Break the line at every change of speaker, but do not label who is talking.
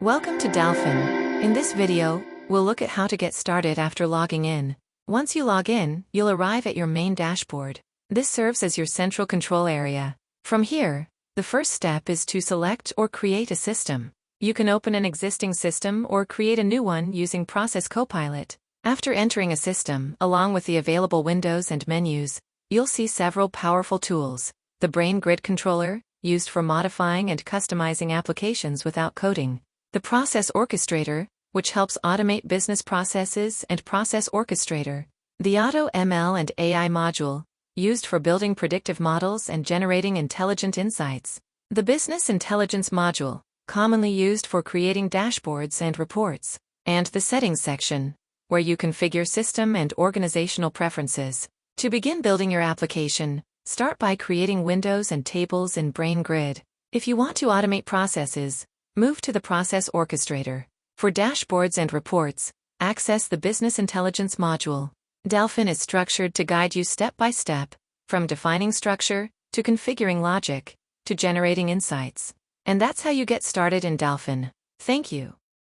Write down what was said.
Welcome to Dalfin. In this video, we'll look at how to get started after logging in. Once you log in, you'll arrive at your main dashboard. This serves as your central control area. From here, the first step is to select or create a system. You can open an existing system or create a new one using Process Copilot. After entering a system, along with the available windows and menus, you'll see several powerful tools. The BrainGrid Controller, used for modifying and customizing applications without coding. The Process Orchestrator, which helps automate business processes, and Process Orchestrator. The AutoML and AI module, used for building predictive models and generating intelligent insights. The Business Intelligence module, commonly used for creating dashboards and reports. And the Settings section, where you configure system and organizational preferences. To begin building your application, start by creating windows and tables in BrainGrid. If you want to automate processes, move to the Process Orchestrator. For dashboards and reports, access the Business Intelligence module. Dalfin is structured to guide you step by step, from defining structure, to configuring logic, to generating insights. And that's how you get started in Dalfin. Thank you.